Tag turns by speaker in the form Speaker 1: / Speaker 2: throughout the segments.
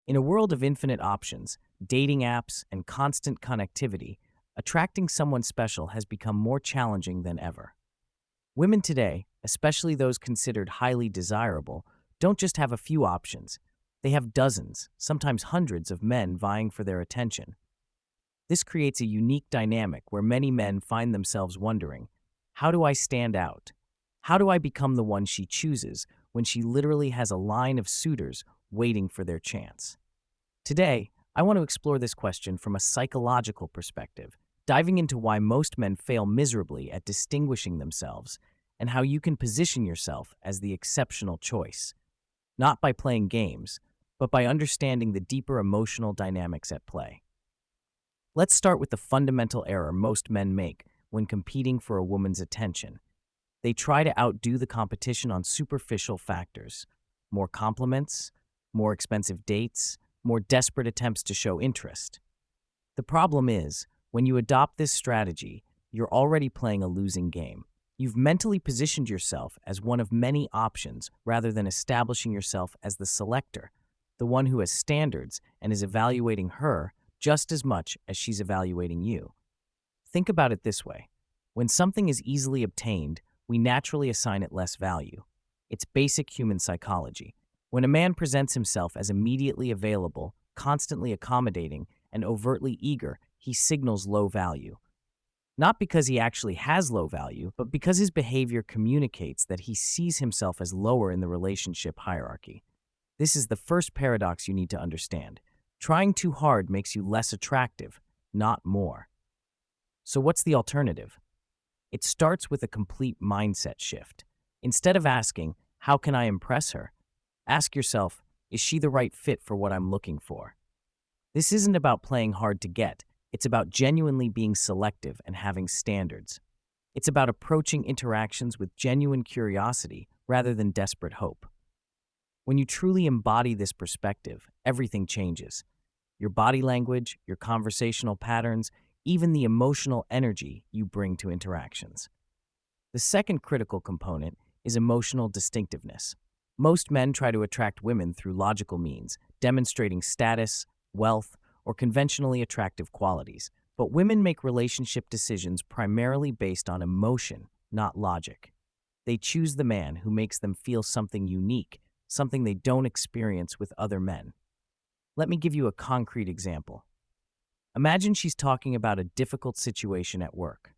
Speaker 1: In a world of infinite options, dating apps, and constant connectivity, attracting someone special has become more challenging than ever. Women today, especially those considered highly desirable, don't just have a few options. They have dozens, sometimes hundreds of men vying for their attention. This creates a unique dynamic where many men find themselves wondering, how do I stand out? How do I become the one she chooses when she literally has a line of suitors waiting for their chance? Today, I want to explore this question from a psychological perspective, diving into why most men fail miserably at distinguishing themselves and how you can position yourself as the exceptional choice, not by playing games, but by understanding the deeper emotional dynamics at play. Let's start with the fundamental error most men make when competing for a woman's attention. They try to outdo the competition on superficial factors: more compliments, more expensive dates, more desperate attempts to show interest. The problem is, when you adopt this strategy, you're already playing a losing game. You've mentally positioned yourself as one of many options rather than establishing yourself as the selector, the one who has standards and is evaluating her just as much as she's evaluating you. Think about it this way. When something is easily obtained, we naturally assign it less value. It's basic human psychology. When a man presents himself as immediately available, constantly accommodating, and overtly eager, he signals low value. Not because he actually has low value, but because his behavior communicates that he sees himself as lower in the relationship hierarchy. This is the first paradox you need to understand. Trying too hard makes you less attractive, not more. So what's the alternative? It starts with a complete mindset shift. Instead of asking, how can I impress her? Ask yourself, is she the right fit for what I'm looking for? This isn't about playing hard to get. It's about genuinely being selective and having standards. It's about approaching interactions with genuine curiosity rather than desperate hope. When you truly embody this perspective, everything changes. Your body language, your conversational patterns, even the emotional energy you bring to interactions. The second critical component is emotional distinctiveness. Most men try to attract women through logical means, demonstrating status, wealth, or conventionally attractive qualities. But women make relationship decisions primarily based on emotion, not logic. They choose the man who makes them feel something unique, something they don't experience with other men. Let me give you a concrete example. Imagine she's talking about a difficult situation at work.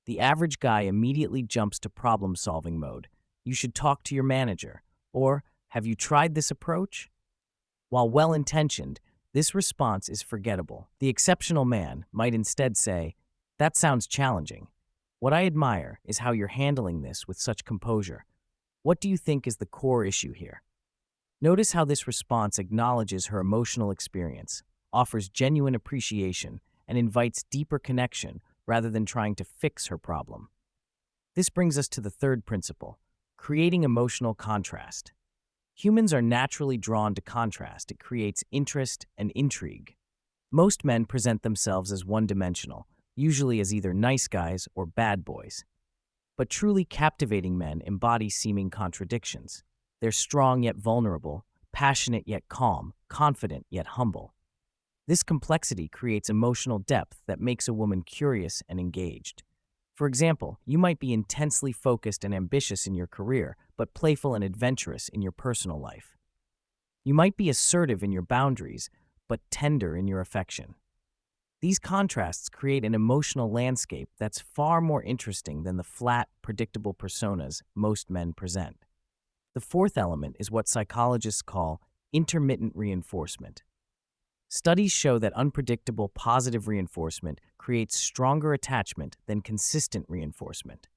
Speaker 1: The average guy immediately jumps to problem-solving mode. You should talk to your manager. Or, have you tried this approach? While well-intentioned, this response is forgettable. The exceptional man might instead say, that sounds challenging. What I admire is how you're handling this with such composure. What do you think is the core issue here? Notice how this response acknowledges her emotional experience, offers genuine appreciation, and invites deeper connection rather than trying to fix her problem. This brings us to the third principle, creating emotional contrast. Humans are naturally drawn to contrast. It creates interest and intrigue. Most men present themselves as one-dimensional, usually as either nice guys or bad boys. But truly captivating men embody seeming contradictions. They're strong yet vulnerable, passionate yet calm, confident yet humble. This complexity creates emotional depth that makes a woman curious and engaged. For example, you might be intensely focused and ambitious in your career, but playful and adventurous in your personal life. You might be assertive in your boundaries, but tender in your affection. These contrasts create an emotional landscape that's far more interesting than the flat, predictable personas most men present. The fourth element is what psychologists call intermittent reinforcement. Studies show that unpredictable positive reinforcement creates stronger attachment than consistent reinforcement.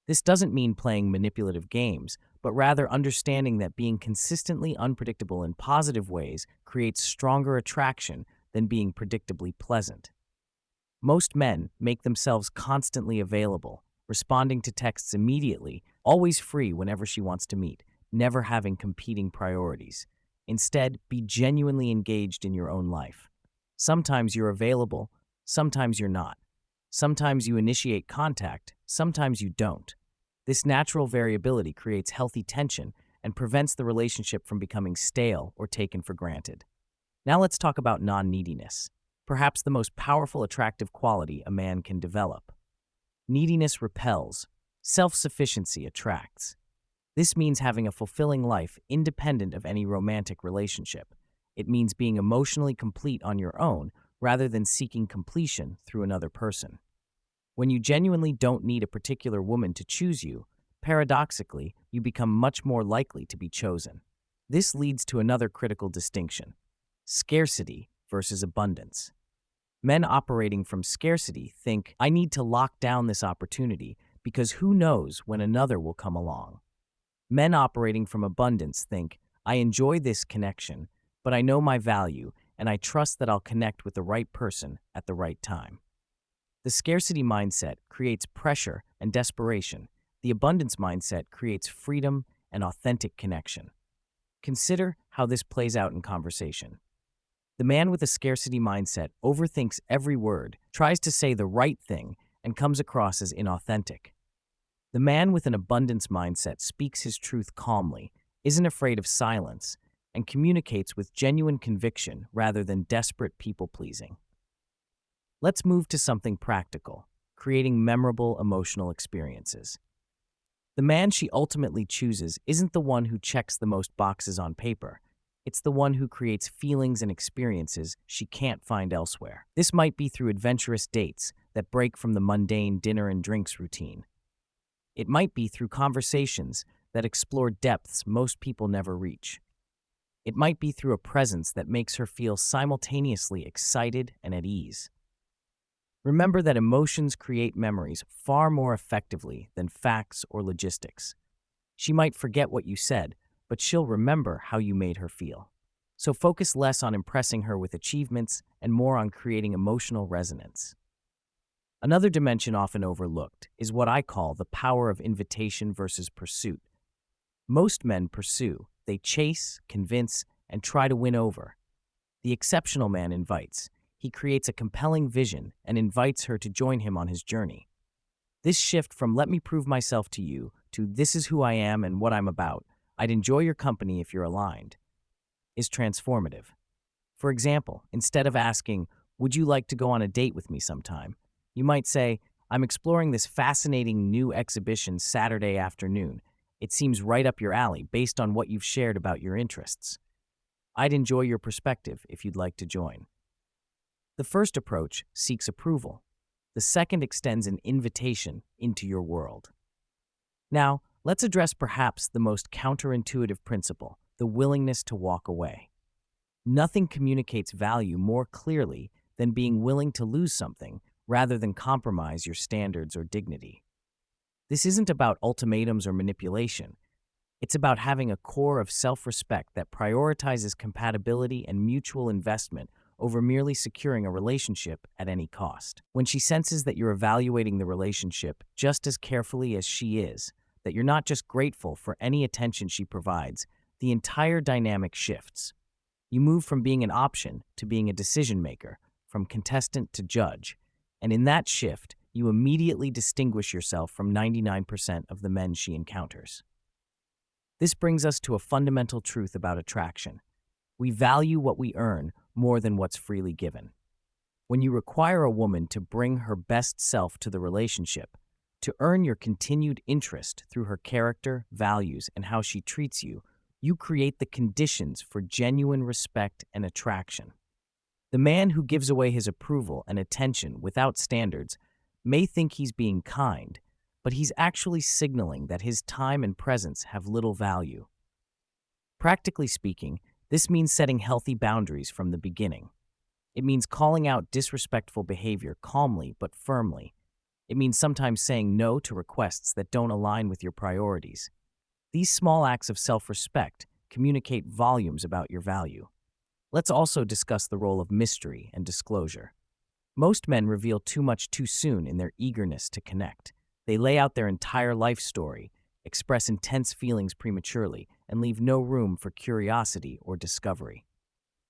Speaker 1: This doesn't mean playing manipulative games, but rather understanding that being consistently unpredictable in positive ways creates stronger attraction than being predictably pleasant. Most men make themselves constantly available, responding to texts immediately, always free whenever she wants to meet, never having competing priorities. Instead, be genuinely engaged in your own life. Sometimes you're available, sometimes you're not. Sometimes you initiate contact, sometimes you don't. This natural variability creates healthy tension and prevents the relationship from becoming stale or taken for granted. Now let's talk about non-neediness, perhaps the most powerful attractive quality a man can develop. Neediness repels, self-sufficiency attracts. This means having a fulfilling life independent of any romantic relationship. It means being emotionally complete on your own rather than seeking completion through another person. When you genuinely don't need a particular woman to choose you, paradoxically, you become much more likely to be chosen. This leads to another critical distinction: scarcity versus abundance. Men operating from scarcity think, I need to lock down this opportunity because who knows when another will come along. Men operating from abundance think, I enjoy this connection, but I know my value and I trust that I'll connect with the right person at the right time. The scarcity mindset creates pressure and desperation. The abundance mindset creates freedom and authentic connection. Consider how this plays out in conversation. The man with a scarcity mindset overthinks every word, tries to say the right thing, and comes across as inauthentic. The man with an abundance mindset speaks his truth calmly, isn't afraid of silence, and communicates with genuine conviction rather than desperate people-pleasing. Let's move to something practical: creating memorable emotional experiences. The man she ultimately chooses isn't the one who checks the most boxes on paper. It's the one who creates feelings and experiences she can't find elsewhere. This might be through adventurous dates that break from the mundane dinner and drinks routine. It might be through conversations that explore depths most people never reach. It might be through a presence that makes her feel simultaneously excited and at ease. Remember that emotions create memories far more effectively than facts or logistics. She might forget what you said, but she'll remember how you made her feel. So focus less on impressing her with achievements and more on creating emotional resonance. Another dimension often overlooked is what I call the power of invitation versus pursuit. Most men pursue, they chase, convince, and try to win over. The exceptional man invites. He creates a compelling vision and invites her to join him on his journey. This shift from "let me prove myself to you" to "this is who I am and what I'm about, I'd enjoy your company if you're aligned," is transformative. For example, instead of asking, "Would you like to go on a date with me sometime?" you might say, "I'm exploring this fascinating new exhibition Saturday afternoon. It seems right up your alley based on what you've shared about your interests. I'd enjoy your perspective if you'd like to join." The first approach seeks approval. The second extends an invitation into your world. Now, let's address perhaps the most counterintuitive principle: the willingness to walk away. Nothing communicates value more clearly than being willing to lose something rather than compromise your standards or dignity. This isn't about ultimatums or manipulation. It's about having a core of self-respect that prioritizes compatibility and mutual investment over merely securing a relationship at any cost. When she senses that you're evaluating the relationship just as carefully as she is, that you're not just grateful for any attention she provides, the entire dynamic shifts. You move from being an option to being a decision maker, from contestant to judge, and in that shift, you immediately distinguish yourself from 99% of the men she encounters. This brings us to a fundamental truth about attraction. We value what we earn more than what's freely given. When you require a woman to bring her best self to the relationship, to earn your continued interest through her character, values, and how she treats you, you create the conditions for genuine respect and attraction. The man who gives away his approval and attention without standards may think he's being kind, but he's actually signaling that his time and presence have little value. Practically speaking, this means setting healthy boundaries from the beginning. It means calling out disrespectful behavior calmly but firmly. It means sometimes saying no to requests that don't align with your priorities. These small acts of self-respect communicate volumes about your value. Let's also discuss the role of mystery and disclosure. Most men reveal too much too soon in their eagerness to connect. They lay out their entire life story, express intense feelings prematurely, and leave no room for curiosity or discovery.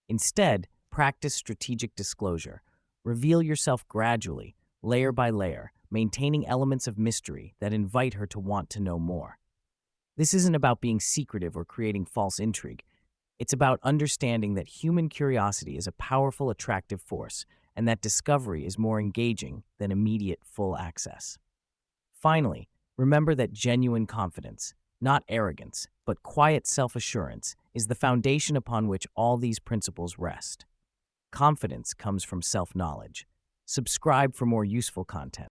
Speaker 1: Instead, practice strategic disclosure. Reveal yourself gradually, layer by layer, maintaining elements of mystery that invite her to want to know more. This isn't about being secretive or creating false intrigue. It's about understanding that human curiosity is a powerful, attractive force, and that discovery is more engaging than immediate full access. Finally, remember that genuine confidence, not arrogance, but quiet self-assurance, is the foundation upon which all these principles rest. Confidence comes from self-knowledge. Subscribe for more useful content.